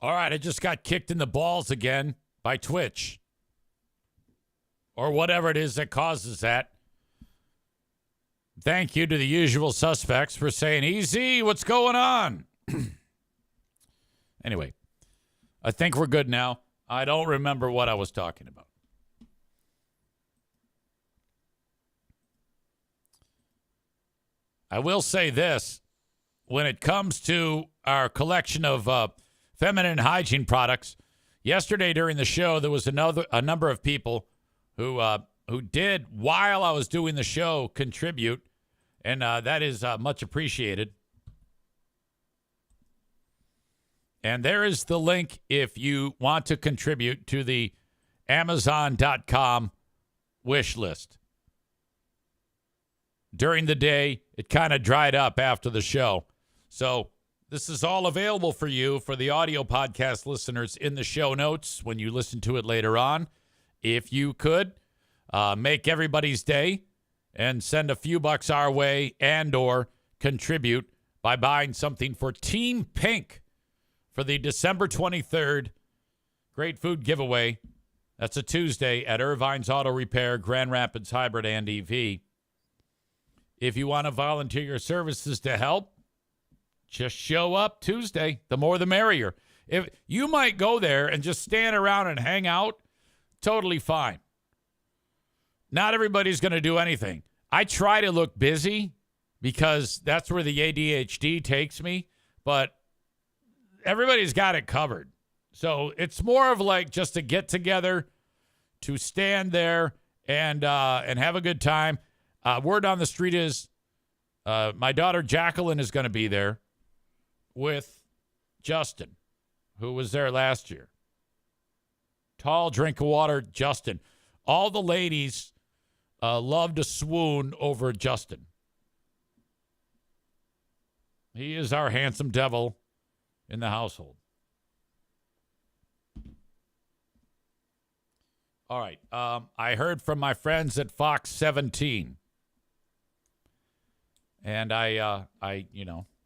All right, I just got kicked in the balls again by Twitch. Or whatever it is that causes that. Thank you to the usual suspects for saying, easy, what's going on? Anyway, I think we're good now. I don't remember what I was talking about. I will say this. When it comes to our collection of feminine hygiene products, yesterday during the show, there was a number of people who did, while I was doing the show, contribute, and that is much appreciated. And there is the link if you want to contribute to the Amazon.com wish list. During the day, it kind of dried up after the show. So this is all available for you, for the audio podcast listeners, in the show notes when you listen to it later on. If you could make everybody's day and send a few bucks our way and or contribute by buying something for Team Pink for the December 23rd Great Food Giveaway. That's a Tuesday at Irvine's Auto Repair, Grand Rapids Hybrid and EV. If you want to volunteer your services to help, just show up Tuesday. The more the merrier. If you might go there and just stand around and hang out, totally fine. Not everybody's going to do anything. I try to look busy because that's where the ADHD takes me, but everybody's got it covered. So it's more of like just a get together to stand there and have a good time. Word on the street is my daughter Jacqueline is going to be there with Justin, who was there last year. Tall drink of water, Justin. All the ladies love to swoon over Justin. He is our handsome devil in the household. All right. I heard from my friends at Fox 17. And I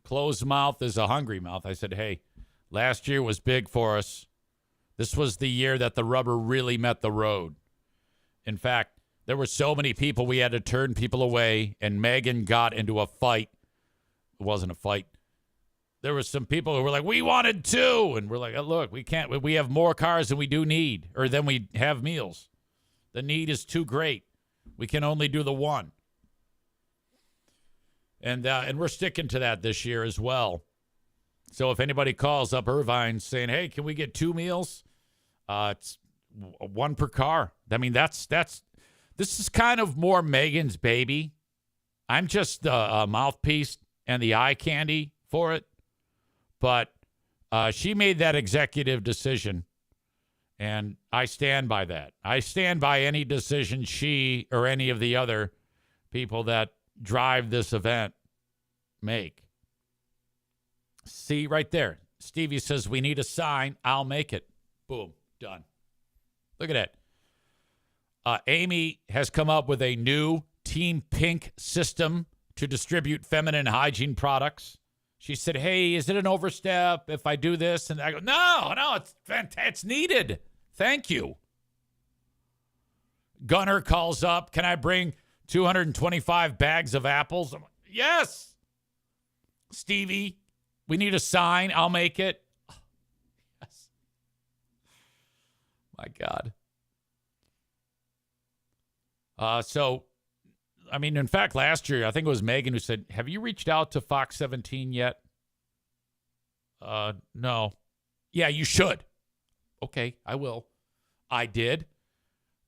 closed mouth is a hungry mouth. I said, hey, last year was big for us. This was the year that the rubber really met the road. In fact, there were so many people we had to turn people away, and Megan got into a fight. It wasn't a fight. There were some people who were like, we wanted two. And we're like, oh, look, we can't. We have more cars than we do need, or than we have meals. The need is too great. We can only do the one. And we're sticking to that this year as well. So if anybody calls up Irvine saying, hey, can we get two meals? It's one per car. I mean, this is kind of more Megan's baby. I'm just the mouthpiece and the eye candy for it. But she made that executive decision, and I stand by that. I stand by any decision she or any of the other people that drive this event make. See right there. Stevie says, we need a sign. I'll make it. Boom. Done. Look at that. Amy has come up with a new Team Pink system to distribute feminine hygiene products. She said, hey, is it an overstep if I do this? And I go, no, it's fantastic. It's needed. Thank you. Gunner calls up. Can I bring 225 bags of apples? I'm like, yes. Stevie, we need a sign. I'll make it. Oh, yes. My God. In fact, last year, I think it was Megan who said, have you reached out to Fox 17 yet? No. Yeah, you should. Okay, I will. I did.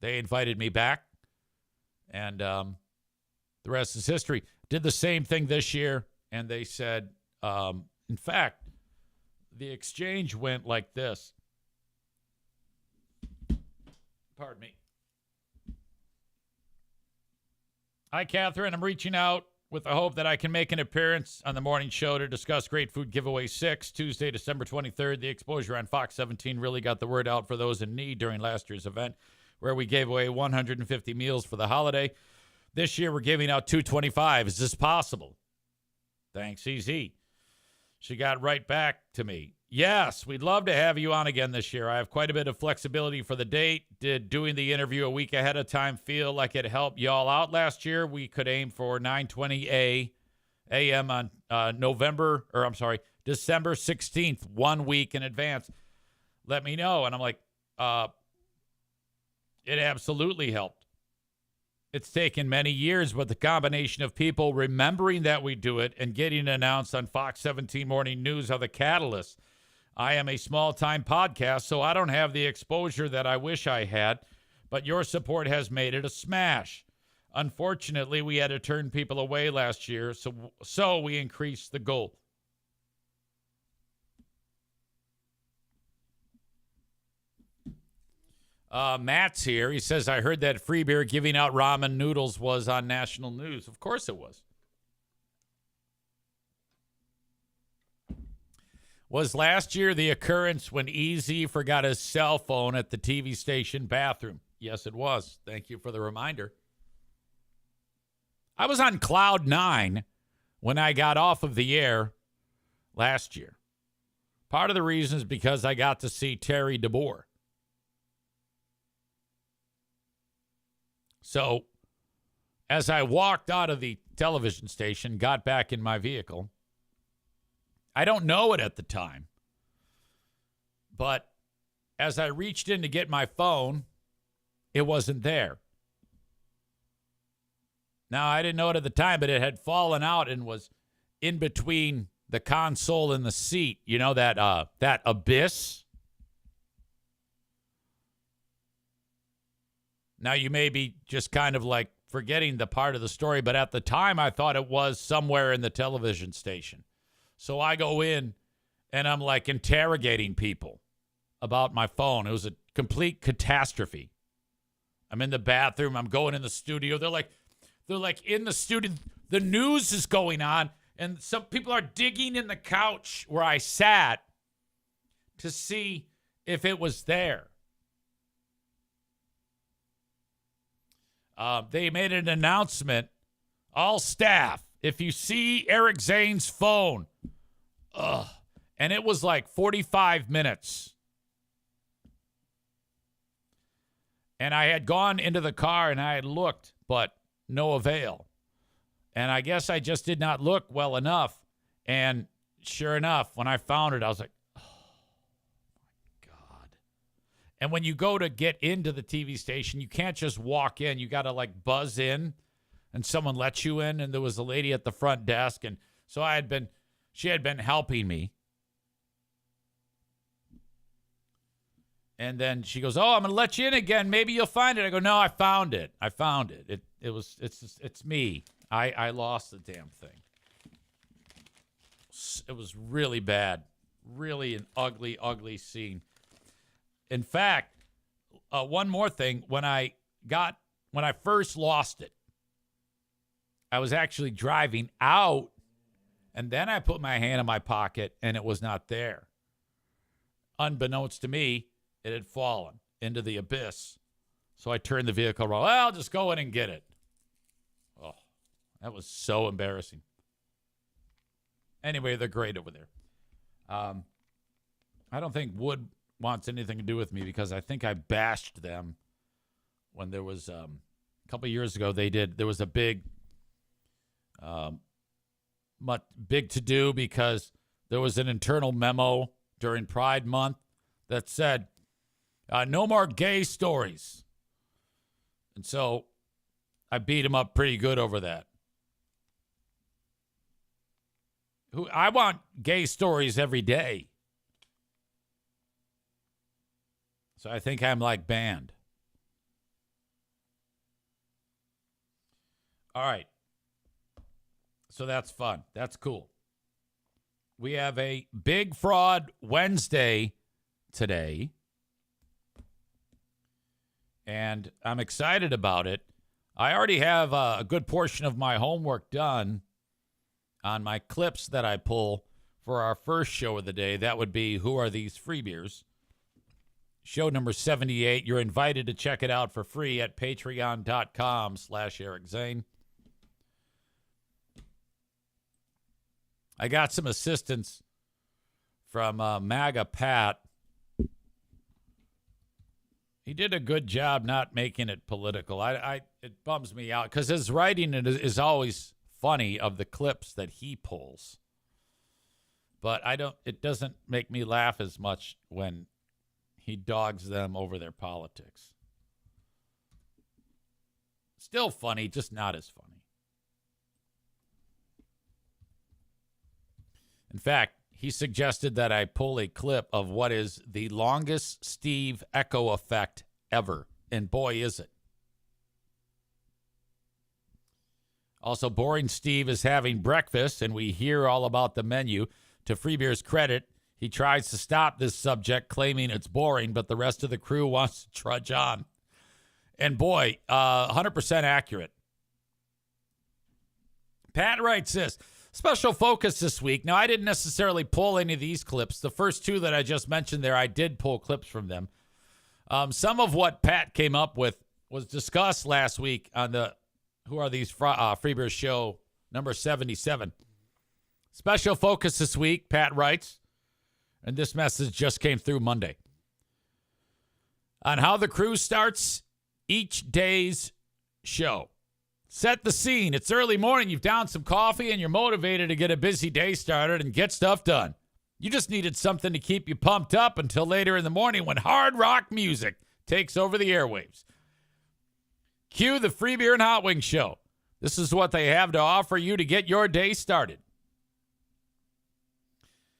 They invited me back. And the rest is history. Did the same thing this year. And they said, in fact, the exchange went like this. Pardon me. Hi, Catherine. I'm reaching out with the hope that I can make an appearance on the morning show to discuss Great Food Giveaway 6, Tuesday, December 23rd. The exposure on Fox 17 really got the word out for those in need during last year's event, where we gave away 150 meals for the holiday. This year, we're giving out 225. Is this possible? Thanks, EZ. She got right back to me. Yes, we'd love to have you on again this year. I have quite a bit of flexibility for the date. Did doing the interview a week ahead of time feel like it helped y'all out last year? We could aim for 9:20 a.m. on December 16th, 1 week in advance. Let me know. And I'm like, it absolutely helped. It's taken many years, but the combination of people remembering that we do it and getting it announced on Fox 17 Morning News are the catalyst. I am a small-time podcast, so I don't have the exposure that I wish I had, but your support has made it a smash. Unfortunately, we had to turn people away last year, so we increased the goal. Matt's here. He says, I heard that Free Beer giving out ramen noodles was on national news. Of course it was. Was last year the occurrence when Easy forgot his cell phone at the TV station bathroom? Yes, it was. Thank you for the reminder. I was on cloud 9 when I got off of the air last year. Part of the reason is because I got to see Terry DeBoer. So, as I walked out of the television station, got back in my vehicle, I don't know it at the time, but as I reached in to get my phone, it wasn't there. Now, I didn't know it at the time, but it had fallen out and was in between the console and the seat. You know, that abyss? Now, you may be just kind of like forgetting the part of the story, but at the time, I thought it was somewhere in the television station. So I go in, and I'm like interrogating people about my phone. It was a complete catastrophe. I'm in the bathroom. I'm going in the studio. They're like in the studio. The news is going on, and some people are digging in the couch where I sat to see if it was there. They made an announcement. All staff, if you see Eric Zane's phone, and it was like 45 minutes. And I had gone into the car and I had looked, but no avail. And I guess I just did not look well enough. And sure enough, when I found it, I was like, oh, my God. And when you go to get into the TV station, you can't just walk in. You got to like buzz in and someone lets you in. And there was a lady at the front desk. And so she had been helping me. And then she goes, oh, I'm going to let you in again. Maybe you'll find it. I go, no, I found it. It's me. I lost the damn thing. It was really bad. Really an ugly, ugly scene. In fact, one more thing. When I first lost it, I was actually driving out, and then I put my hand in my pocket, and it was not there. Unbeknownst to me, it had fallen into the abyss. So I turned the vehicle around. Well, I'll just go in and get it. Oh, that was so embarrassing. Anyway, they're great over there. I don't think Wood wants anything to do with me because I think I bashed them when there was a couple of years ago. There was a big to do because there was an internal memo during Pride Month that said, no more gay stories. And so I beat him up pretty good over that. I want gay stories every day. So I think I'm like banned. All right. So that's fun. That's cool. We have a Big Fraud Wednesday today. And I'm excited about it. I already have a good portion of my homework done on my clips that I pull for our first show of the day. That would be Who Are These Free Beers? Show number 78. You're invited to check it out for free at patreon.com/Eric Zane. I got some assistance from MAGA Pat. He did a good job not making it political. It bums me out because his writing is always funny of the clips that he pulls. But it doesn't make me laugh as much when he dogs them over their politics. Still funny, just not as funny. In fact, he suggested that I pull a clip of what is the longest Steve echo effect ever. And boy, is it. Also, Boring Steve is having breakfast, and we hear all about the menu. To Freebeer's credit, he tries to stop this subject, claiming it's boring, but the rest of the crew wants to trudge on. And boy, 100% accurate. Pat writes this. Special focus this week. Now, I didn't necessarily pull any of these clips. The first two that I just mentioned there, I did pull clips from them. Some of what Pat came up with was discussed last week on the Who Are These Freebeers show number 77. Special focus this week, Pat writes, and this message just came through Monday, on how the crew starts each day's show. Set the scene. It's early morning. You've downed some coffee and you're motivated to get a busy day started and get stuff done. You just needed something to keep you pumped up until later in the morning when hard rock music takes over the airwaves. Cue the Free Beer and Hot Wings show. This is what they have to offer you to get your day started.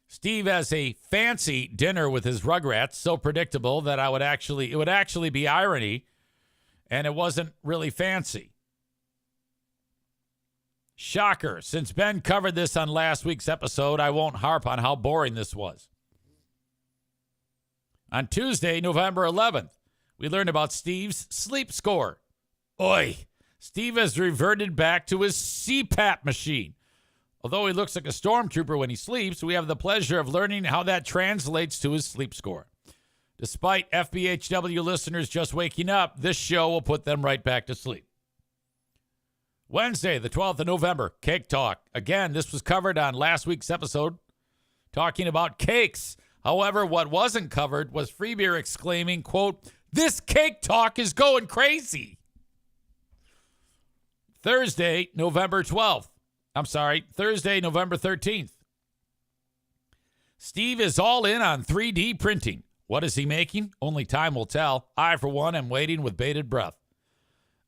Steve has a fancy dinner with his Rugrats, so predictable that it would actually be irony, and it wasn't really fancy. Shocker. Since Ben covered this on last week's episode, I won't harp on how boring this was. On Tuesday, November 11th, we learned about Steve's sleep score. Oi, Steve has reverted back to his CPAP machine. Although he looks like a stormtrooper when he sleeps, we have the pleasure of learning how that translates to his sleep score. Despite FBHW listeners just waking up, this show will put them right back to sleep. Wednesday, the 12th of November, Cake Talk. Again, this was covered on last week's episode, talking about cakes. However, what wasn't covered was Free Beer exclaiming, quote, "This Cake Talk is going crazy." Thursday, November 13th. Steve is all in on 3D printing. What is he making? Only time will tell. I, for one, am waiting with bated breath.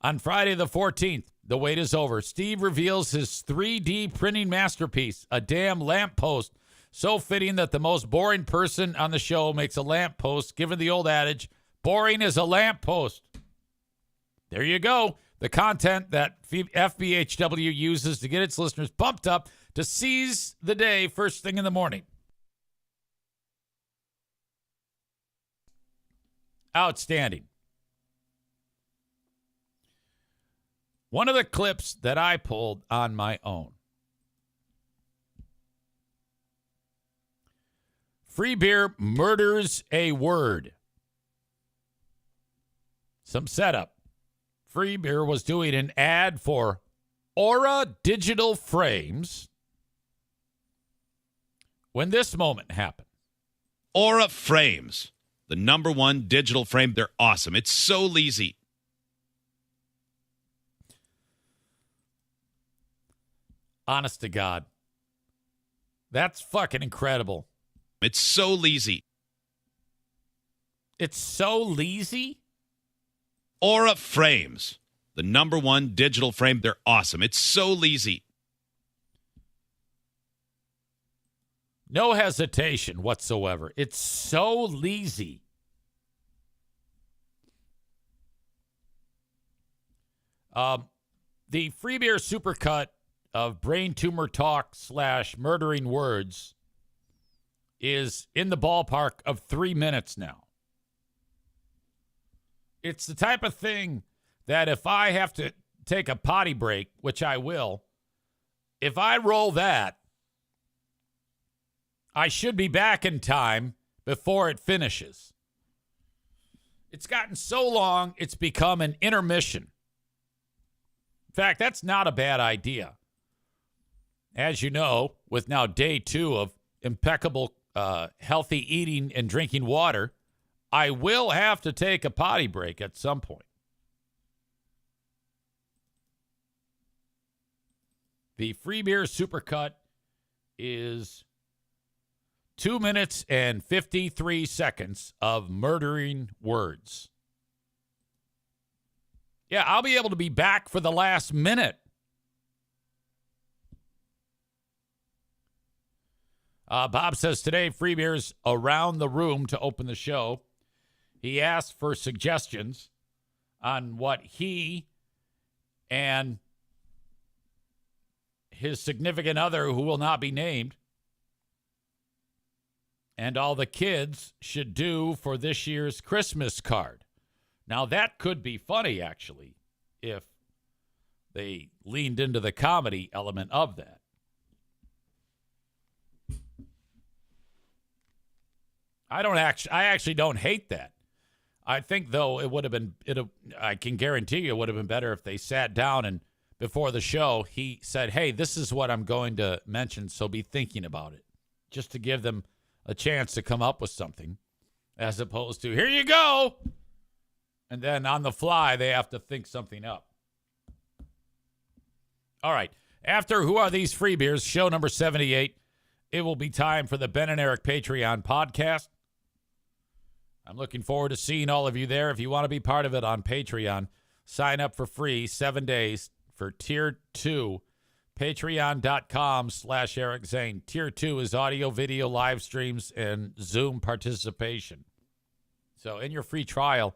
On Friday the 14th, the wait is over. Steve reveals his 3D printing masterpiece, a damn lamppost. So fitting that the most boring person on the show makes a lamppost, given the old adage, boring is a lamppost. There you go. The content that FBHW uses to get its listeners pumped up to seize the day first thing in the morning. Outstanding. One of the clips that I pulled on my own. Free Beer murders a word. Some setup. Free Beer was doing an ad for Aura Digital Frames when this moment happened. Aura Frames, the #1 digital frame. They're awesome. It's so easy. Honest to God. That's fucking incredible. It's so easy. It's so lazy? Aura Frames, the #1 digital frame. They're awesome. It's so easy. No hesitation whatsoever. It's so lazy. The Free Beer supercut of Brain Tumor Talk / Murdering Words is in the ballpark of 3 minutes now. It's the type of thing that if I have to take a potty break, which I will, if I roll that, I should be back in time before it finishes. It's gotten so long, it's become an intermission. In fact, that's not a bad idea. As you know, with now day 2 of impeccable healthy eating and drinking water, I will have to take a potty break at some point. The Free Beer Supercut is 2 minutes and 53 seconds of murdering words. Yeah, I'll be able to be back for the last minute. Bob says today, Free Beer's around the room to open the show. He asked for suggestions on what he and his significant other, who will not be named, and all the kids should do for this year's Christmas card. Now, that could be funny, actually, if they leaned into the comedy element of that. I actually don't hate that. I think, though, I can guarantee you it would have been better if they sat down and before the show, he said, hey, this is what I'm going to mention, so be thinking about it, just to give them a chance to come up with something, as opposed to, here you go, and then on the fly, they have to think something up. All right, after Who Are These Free Beers, show number 78, it will be time for the Ben and Eric Patreon podcast. I'm looking forward to seeing all of you there. If you want to be part of it on Patreon, sign up for free 7 days. For Tier 2, patreon.com/Eric Zane. Tier 2 is audio, video, live streams, and Zoom participation. So in your free trial,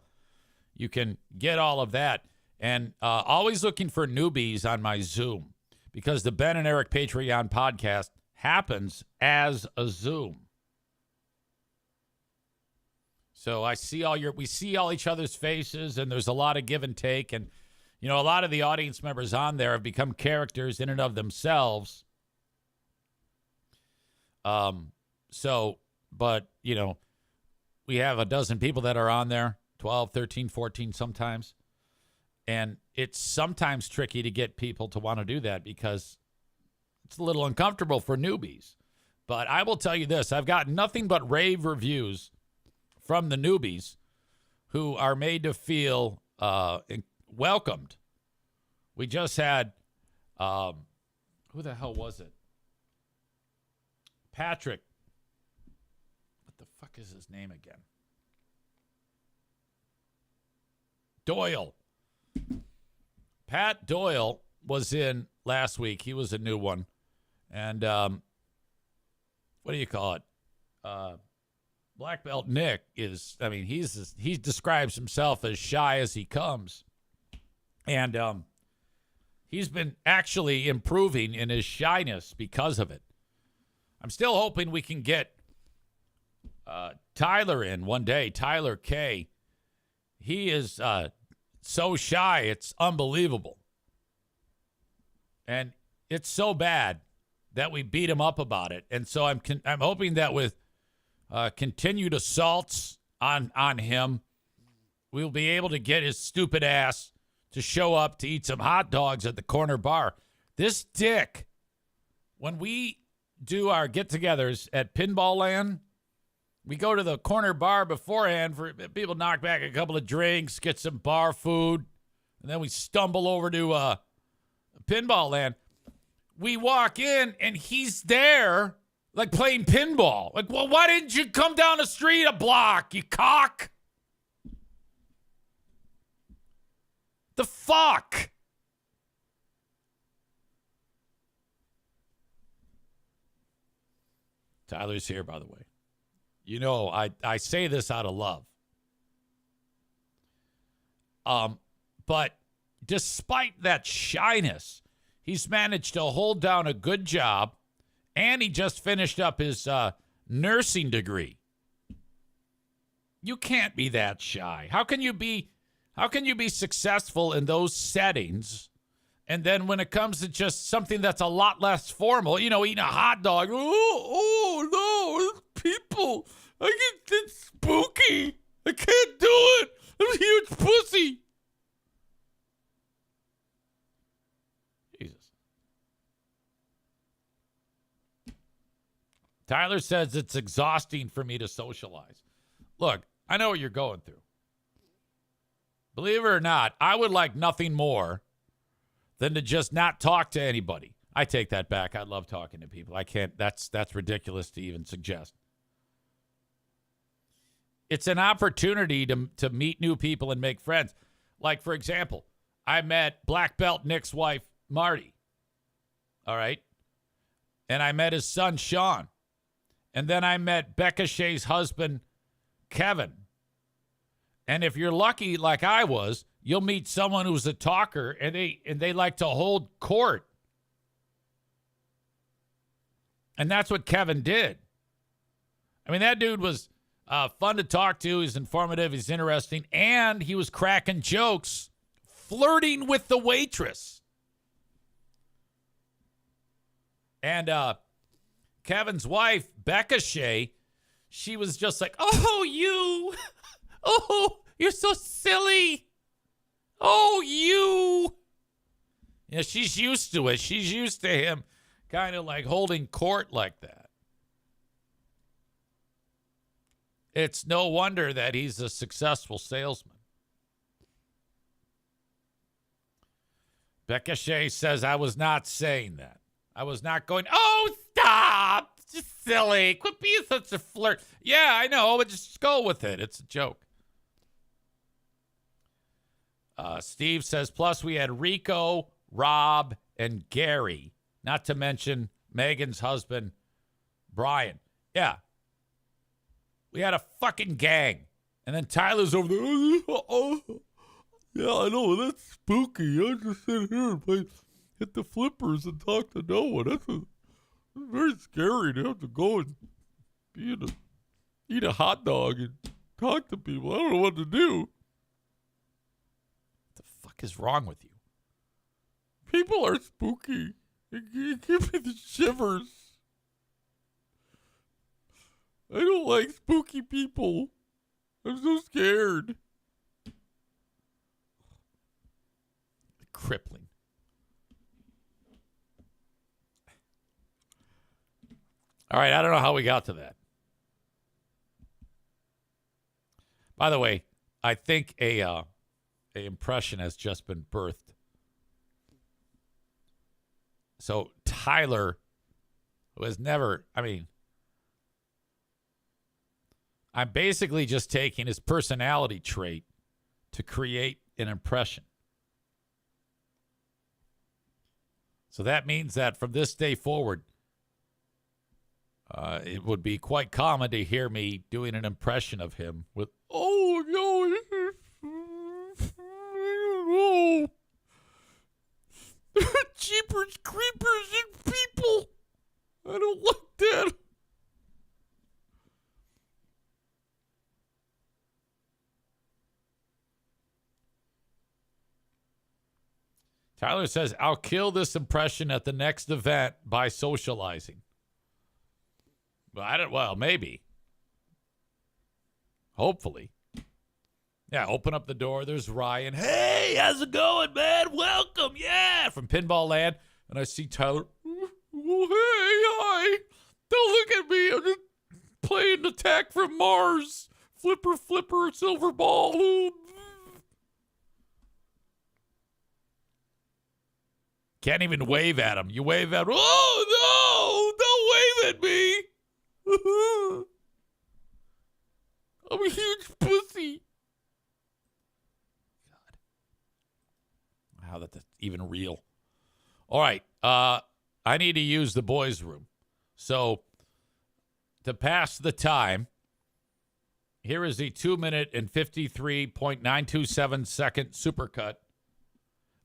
you can get all of that. And always looking for newbies on my Zoom, because the Ben and Eric Patreon podcast happens as a Zoom. So we see all each other's faces, and there's a lot of give and take, and you know, a lot of the audience members on there have become characters in and of themselves. But, you know, we have a dozen people that are on there, 12, 13, 14 sometimes. And it's sometimes tricky to get people to want to do that because it's a little uncomfortable for newbies. But I will tell you this, I've got nothing but rave reviews from the newbies who are made to feel welcomed. We just had, who the hell was it? Patrick. What the fuck is his name again? Doyle. Pat Doyle was in last week. He was a new one. And what do you call it? Black Belt Nick is, I mean, he describes himself as shy as he comes. And he's been actually improving in his shyness because of it. I'm still hoping we can get Tyler in one day. Tyler K. He is so shy, it's unbelievable. And it's so bad that we beat him up about it. And so I'm hoping that with continued assaults on him, we'll be able to get his stupid ass to show up to eat some hot dogs at the corner bar. This dick, when we do our get-togethers at Pinball Land, we go to the corner bar beforehand for people knock back a couple of drinks, get some bar food, and then we stumble over to Pinball Land. We walk in, and he's there, like playing pinball. Like, well, why didn't you come down the street a block, you cock? The fuck? Tyler's here, by the way. You know, I say this out of love. But despite that shyness, he's managed to hold down a good job, and he just finished up his nursing degree. You can't be that shy. How can you be successful in those settings? And then when it comes to just something that's a lot less formal, you know, eating a hot dog, oh no, people, it's spooky. I can't do it. I'm a huge pussy. Jesus. Tyler says it's exhausting for me to socialize. Look, I know what you're going through. Believe it or not, I would like nothing more than to just not talk to anybody. I take that back. I love talking to people. I can't. That's ridiculous to even suggest. It's an opportunity to meet new people and make friends. Like, for example, I met Black Belt Nick's wife, Marty. All right? And I met his son, Sean. And then I met Becca Shea's husband, Kevin. And if you're lucky, like I was, you'll meet someone who's a talker, and they like to hold court. And that's what Kevin did. I mean, that dude was fun to talk to. He's informative. He's interesting. And he was cracking jokes, flirting with the waitress. And Kevin's wife, Becca Shea, she was just like, oh, you. Oh, you're so silly. Oh, you. Yeah, she's used to it. She's used to him kind of like holding court like that. It's no wonder that he's a successful salesman. Becca Shea says, I was not saying that. I was not going, oh, stop. It's just silly. Quit being such a flirt. Yeah, I know, but just go with it. It's a joke. Steve says, plus we had Rico, Rob, and Gary, not to mention Megan's husband, Brian. Yeah. We had a fucking gang. And then Tyler's over there. Oh, yeah, I know. That's spooky. I just sit here and hit the flippers and talk to no one. That's very scary to have to go and eat a hot dog and talk to people. I don't know what to do. What the fuck is wrong with you? People are spooky. You give me the shivers. I don't like spooky people. I'm so scared. Crippling. All right, I don't know how we got to that. By the way, I think a impression has just been birthed. So Tyler, who has never, I'm basically just taking his personality trait to create an impression. So that means that from this day forward, it would be quite common to hear me doing an impression of him with, oh, no, I don't know. Jeepers, creepers, and people. I don't like that. Tyler says, I'll kill this impression at the next event by socializing. Well, maybe. Hopefully. Yeah, open up the door. There's Ryan. Hey, how's it going, man? Welcome. Yeah, from Pinball Land. And I see Tyler. Oh, hey, hi. Don't look at me. I'm just playing Attack from Mars. Flipper, silver ball. Can't even wave at him. You wave at him. Oh, no. Don't wave at me. I'm a huge pussy. God. How that's even real. All right. I need to use the boys' room. So, to pass the time, here is the 2-minute and 53.927 second supercut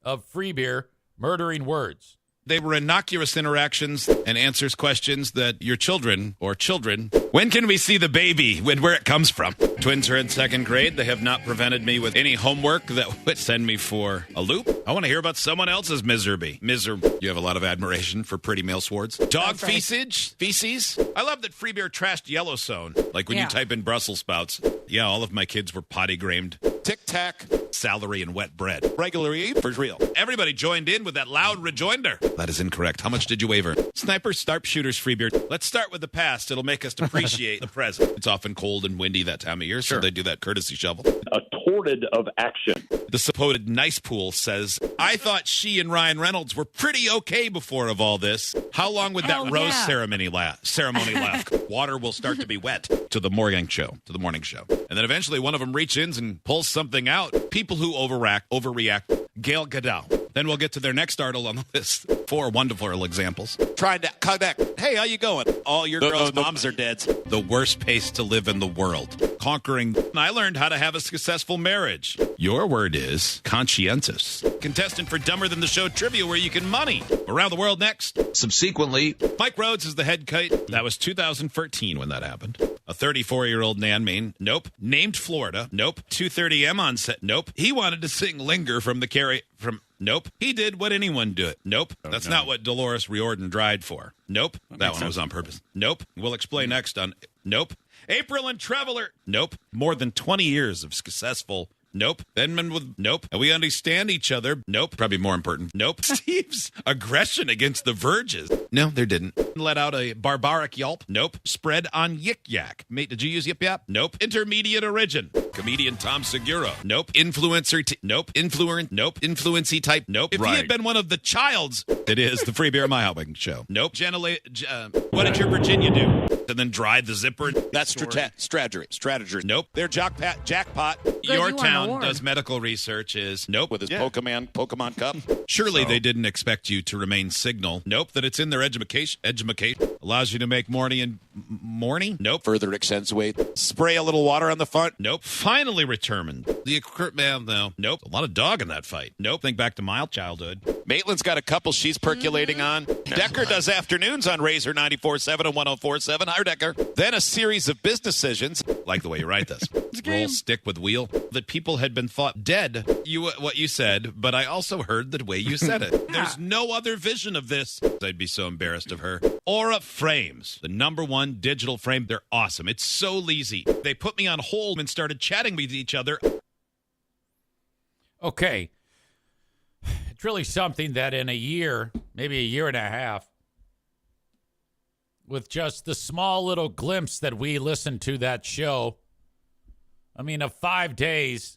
of Free Beer murdering words. They were innocuous interactions and answers questions that your children, when can we see the baby and where it comes from? Twins are in second grade. They have not prevented me with any homework that would send me for a loop. I want to hear about someone else's misery. You have a lot of admiration for pretty male swords. Dog feces. I love that Free Beer trashed Yellowstone. Like when you type in Brussels sprouts. Yeah, all of my kids were potty-gramed tic-tac, celery, and wet bread. Regularly for real. Everybody joined in with that loud rejoinder. That is incorrect. How much did you waver? Sniper, sharpshooters, free beer. Let's start with the past. It'll make us appreciate the present. It's often cold and windy that time of year, so they do that courtesy shovel. A torrid of action. The supposed nice pool says, I thought she and Ryan Reynolds were pretty okay before of all this. How long would that rose ceremony last? Water will start to be wet to the morning show. And then eventually one of them reaches in and pulls something out. People who overreact. Gail Gadot. Then we'll get to their next article on the list. 4 wonderful examples. Trying to connect. Hey, how you going? All your girls' moms are dead. The worst pace to live in the world. Conquering. I learned how to have a successful marriage. Your word is conscientious. Contestant for Dumber Than the Show trivia where you can money. Around the world next. Subsequently, Mike Rhodes is the head coach. That was 2013 when that happened. A 34-year-old Nan Main. Nope. Named Florida. Nope. 2:30 M on set. Nope. He wanted to sing Linger from the Carrie from. Nope. He did what anyone do it. Nope. That's not what Dolores Riordan died for. Nope. That one was on purpose. Nope. We'll explain next on. Nope. April and Traveler. Nope. More than 20 years of successful. Nope. Benman with. Nope. And we understand each other. Nope. Probably more important. Nope. Steve's aggression against the Verges. No, there didn't. Let out a barbaric yelp. Nope. Spread on Yik Yak. Mate, did you use Yip Yap? Nope. Intermediate origin. Comedian Tom Segura. Nope. Influencer. Nope. Influencer. Nope. Influency type. Nope. If he had been one of the childs, it is the Free Beer My Helping Show. Nope. What did your Virginia do? And then dry the zipper. that's strategy. Nope. Their jackpot. Your town does medical research is. Nope. With his Pokemon Cup. Surely they didn't expect you to remain signal. Nope. That it's in their education. Allows you to make morning. Nope. Further accentuate. Spray a little water on the front. Nope. Finally determined. The equipment, though. Nope. A lot of dog in that fight. Nope. Think back to my childhood. Maitland's got a couple she's percolating on. Decker does afternoons on Razor 94.7 and 104.7. Hi, Decker. Then a series of business decisions. Like the way you write this. Roll, stick with wheel. That people had been thought dead. What you said, but I also heard the way you said it. There's no other vision of this. I'd be so embarrassed of her. Aura Frames. The #1 digital frame. They're awesome. It's so easy. They put me on hold and started chatting with each other. Okay. It's really something that in a year, maybe a year and a half, with just the small little glimpse that we listened to that show, I mean, of 5 days,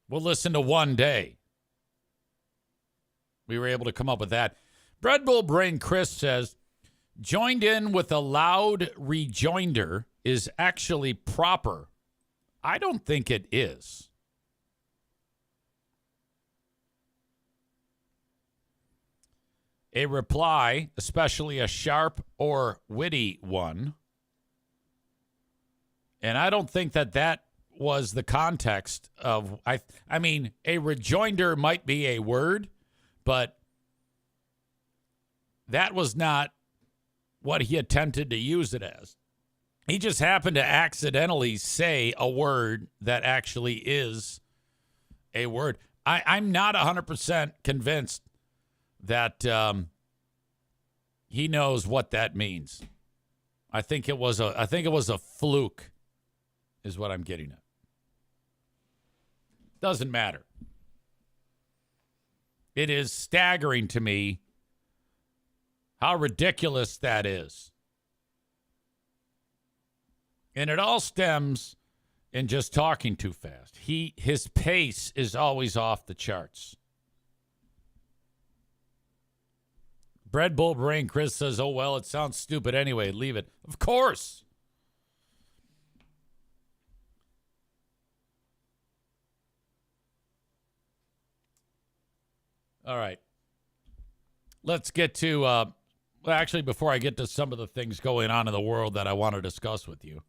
we'll listen to 1 day. We were able to come up with that. Bread Bull Brain Chris says, joined in with a loud rejoinder is actually proper. I don't think it is. A reply, especially a sharp or witty one. And I don't think that was the context of, I mean, a rejoinder might be a word, but that was not what he attempted to use it as. He just happened to accidentally say a word that actually is a word. I'm not 100% convinced that he knows what that means. I think it was a fluke, is what I'm getting at. Doesn't matter. It is staggering to me how ridiculous that is. And it all stems in just talking too fast. His pace is always off the charts. Bread Bull Brain Chris says, oh, well, it sounds stupid anyway. Leave it. Of course. All right. Let's get to, well, actually, before I get to some of the things going on in the world that I want to discuss with you.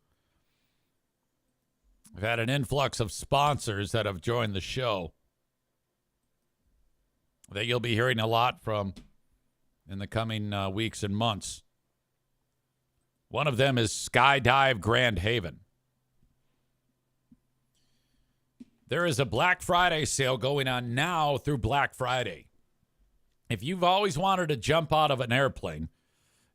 I've had an influx of sponsors that have joined the show that you'll be hearing a lot from in the coming weeks and months. One of them is Skydive Grand Haven. There is a Black Friday sale going on now through Black Friday. If you've always wanted to jump out of an airplane,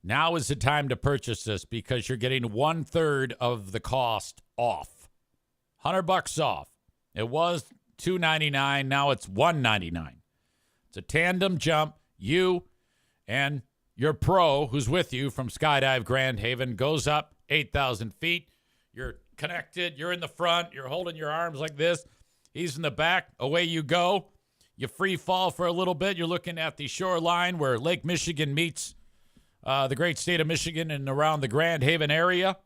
now is the time to purchase this because you're getting 1/3 of the cost off. $100 off. It was $299. Now it's $199. It's a tandem jump. You and your pro who's with you from Skydive Grand Haven goes up 8,000 feet. You're connected. You're in the front. You're holding your arms like this. He's in the back. Away you go. You free fall for a little bit. You're looking at the shoreline where Lake Michigan meets the great state of Michigan and around the Grand Haven area.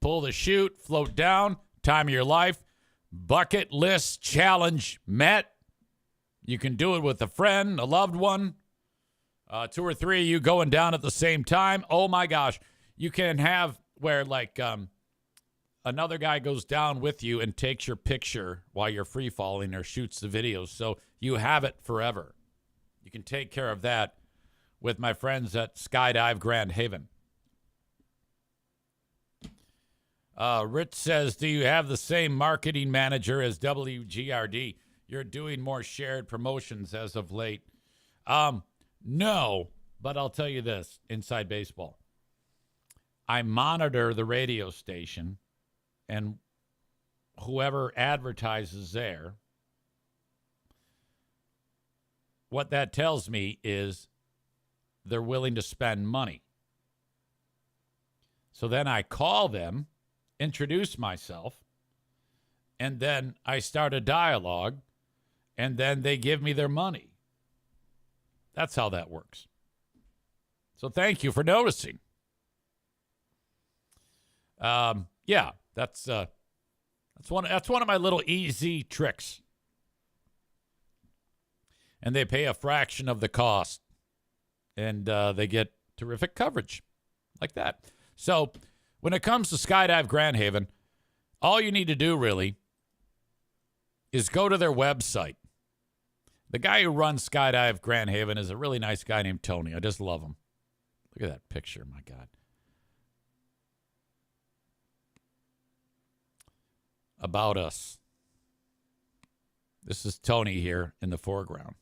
Pull the chute, float down, time of your life. Bucket list challenge met. You can do it with a friend, a loved one. 2 or 3 of you going down at the same time. Oh, my gosh. You can have where, like, another guy goes down with you and takes your picture while you're free falling or shoots the videos. So you have it forever. You can take care of that with my friends at Skydive Grand Haven. Rich says, do you have the same marketing manager as WGRD? You're doing more shared promotions as of late. No, but I'll tell you this, inside baseball. I monitor the radio station, and whoever advertises there, what that tells me is they're willing to spend money. So then I call them, introduce myself, and then I start a dialogue, and then they give me their money. That's how that works. So thank you for noticing. Yeah, that's one of my little easy tricks. And they pay a fraction of the cost, and they get terrific coverage like that. So when it comes to Skydive Grand Haven, all you need to do really is go to their website. The guy who runs Skydive Grand Haven is a really nice guy named Tony. I just love him. Look at that picture, my God. About us. This is Tony here in the foreground.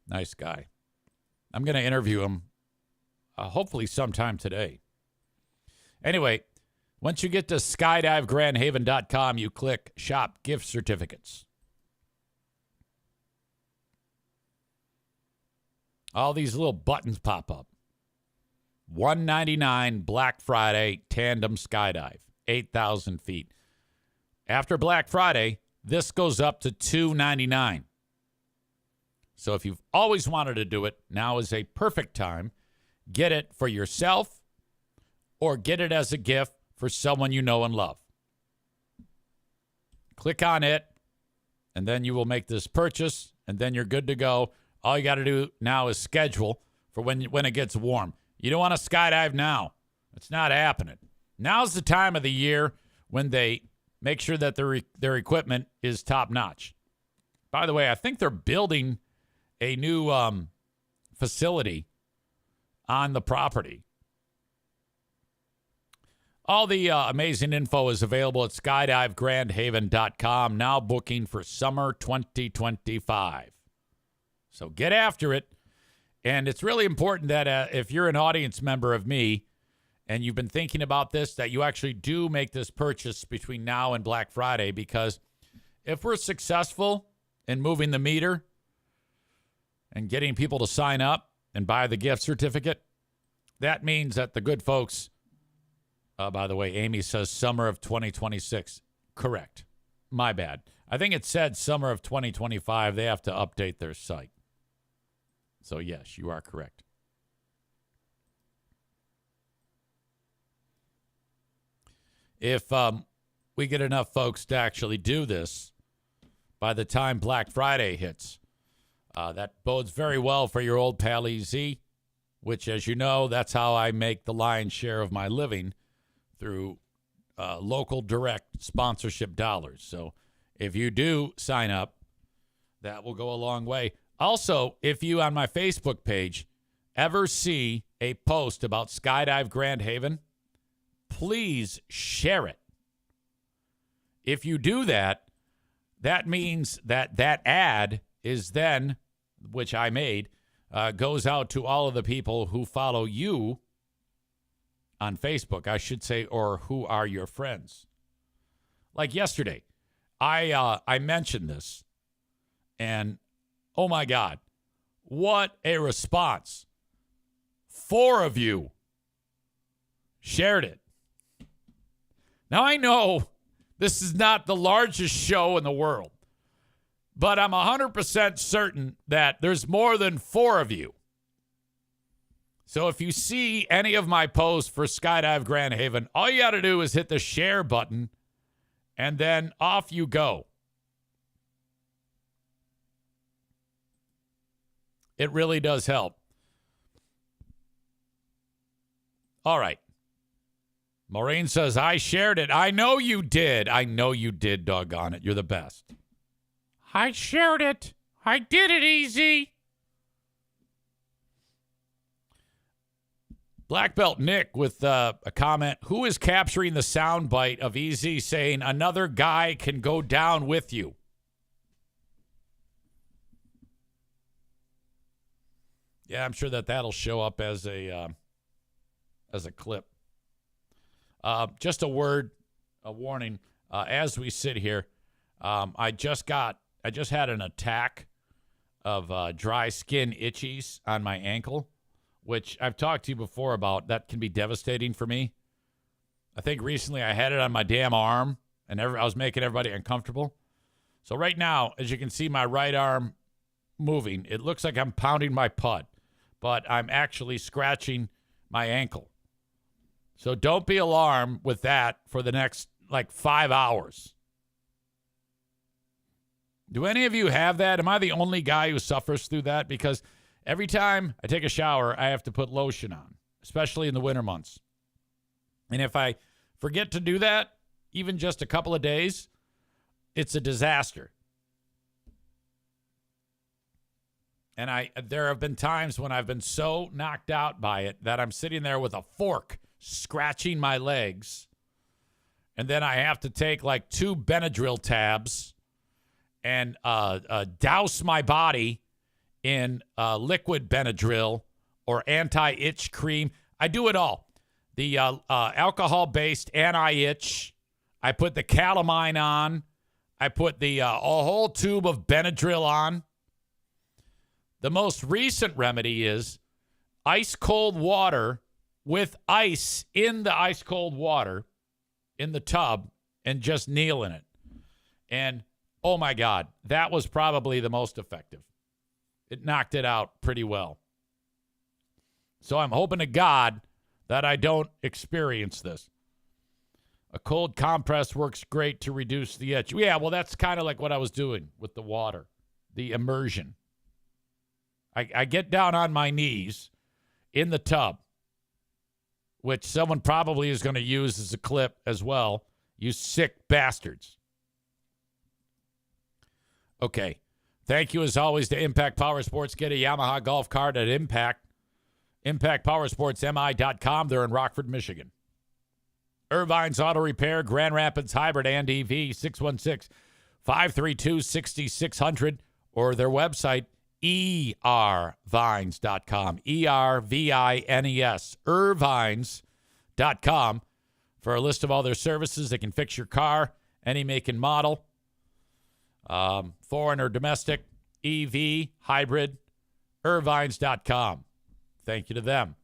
Nice guy. I'm going to interview him hopefully sometime today. Anyway, once you get to skydivegrandhaven.com, you click Shop Gift Certificates. All these little buttons pop up. $199 Black Friday tandem skydive, 8,000 feet. After Black Friday, this goes up to $299. So if you've always wanted to do it, now is a perfect time. Get it for yourself or get it as a gift for someone you know and love. Click on it, and then you will make this purchase, and then you're good to go. All you got to do now is schedule for when it gets warm. You don't want to skydive now. It's not happening. Now's the time of the year when they make sure that their equipment is top-notch. By the way, I think they're building a new facility on the property. All the amazing info is available at skydivegrandhaven.com, now booking for summer 2025. So get after it. And it's really important that if you're an audience member of me and you've been thinking about this, that you actually do make this purchase between now and Black Friday, because if we're successful in moving the meter and getting people to sign up and buy the gift certificate, that means that the good folks, by the way, Amy says summer of 2026. Correct. My bad. I think it said summer of 2025. They have to update their site. So, yes, you are correct. If we get enough folks to actually do this by the time Black Friday hits, that bodes very well for your old pal EZ, which, as you know, that's how I make the lion's share of my living, through local direct sponsorship dollars. So if you do sign up, that will go a long way. Also, if you on my Facebook page ever see a post about Skydive Grand Haven, please share it. If you do that, that means that ad is then, which I made, goes out to all of the people who follow you on Facebook, I should say, or who are your friends Like yesterday, I mentioned this, and oh my God, what a response. 4 of you shared it. Now, I know this is not the largest show in the world, but I'm 100% certain that there's more than 4 of you. So if you see any of my posts for Skydive Grand Haven, all you got to do is hit the share button, and then off you go. It really does help. All right. Maureen says, I shared it. I know you did. I know you did, doggone it. You're the best. I shared it. I did it easy. Black Belt Nick with a comment. Who is capturing the soundbite of Easy saying another guy can go down with you? Yeah, I'm sure that'll show up as a clip. Just a warning. As we sit here, I just had an attack of dry skin itchies on my ankle, which I've talked to you before about. That can be devastating for me. I think recently I had it on my damn arm, and I was making everybody uncomfortable. So right now, as you can see my right arm moving, it looks like I'm pounding my putt, but I'm actually scratching my ankle. So don't be alarmed with that for the next, 5 hours. Do any of you have that? Am I the only guy who suffers through that? Because every time I take a shower, I have to put lotion on, especially in the winter months. And if I forget to do that, even just a couple of days, it's a disaster. And there have been times when I've been so knocked out by it that I'm sitting there with a fork scratching my legs. And then I have to take 2 Benadryl tabs and douse my body in liquid Benadryl or anti-itch cream. I do it all. The alcohol-based anti-itch. I put the calamine on. I put the a whole tube of Benadryl on. The most recent remedy is ice cold water with ice in the ice cold water in the tub and just kneel in it. And, oh my God, that was probably the most effective. It knocked it out pretty well. So I'm hoping to God that I don't experience this. A cold compress works great to reduce the itch. Yeah, well, that's kind of like what I was doing with the water, the immersion. I get down on my knees in the tub, which someone probably is going to use as a clip as well. You sick bastards. Okay. Thank you, as always, to Impact Power Sports. Get a Yamaha golf cart at Impact. ImpactPowerSportsMI.com. They're in Rockford, Michigan. Irvine's Auto Repair, Grand Rapids Hybrid and EV, 616-532-6600, or their website, ervines.com. E-R-V-I-N-E-S. Irvines.com for a list of all their services. They can fix your car, any make and model, foreign or domestic, EV, hybrid, Irvines.com. Thank you to them.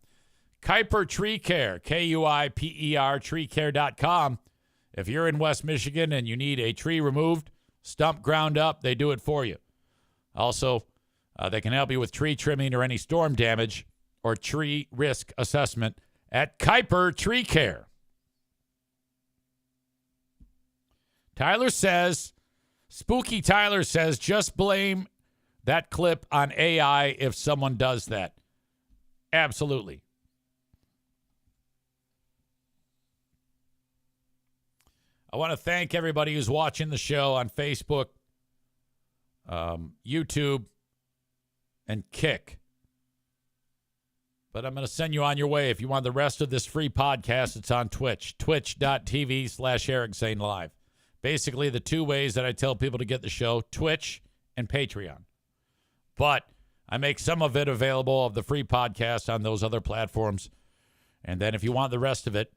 Kuiper Tree Care, K-U-I-P-E-R, treecare.com. If you're in West Michigan and you need a tree removed, stump ground up, they do it for you. Also, they can help you with tree trimming or any storm damage or tree risk assessment at Kuiper Tree Care. Spooky Tyler says, just blame that clip on AI if someone does that. Absolutely. I want to thank everybody who's watching the show on Facebook, YouTube, and Kick. But I'm going to send you on your way. If you want the rest of this free podcast, it's on Twitch, twitch.tv/Eric Zane Live. Basically, the 2 ways that I tell people to get the show, Twitch and Patreon. But I make some of it available of the free podcast on those other platforms. And then if you want the rest of it,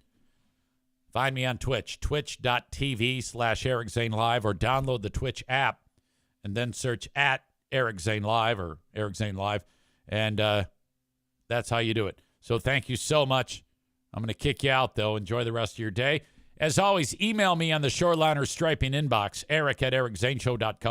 Find me on Twitch, twitch.tv/Eric Zane Live, or download the Twitch app and then search at Eric Zane Live or Eric Zane Live. And that's how you do it. So thank you so much. I'm going to kick you out, though. Enjoy the rest of your day. As always, email me on the Shoreliner Striping inbox, eric@ericzaneshow.com.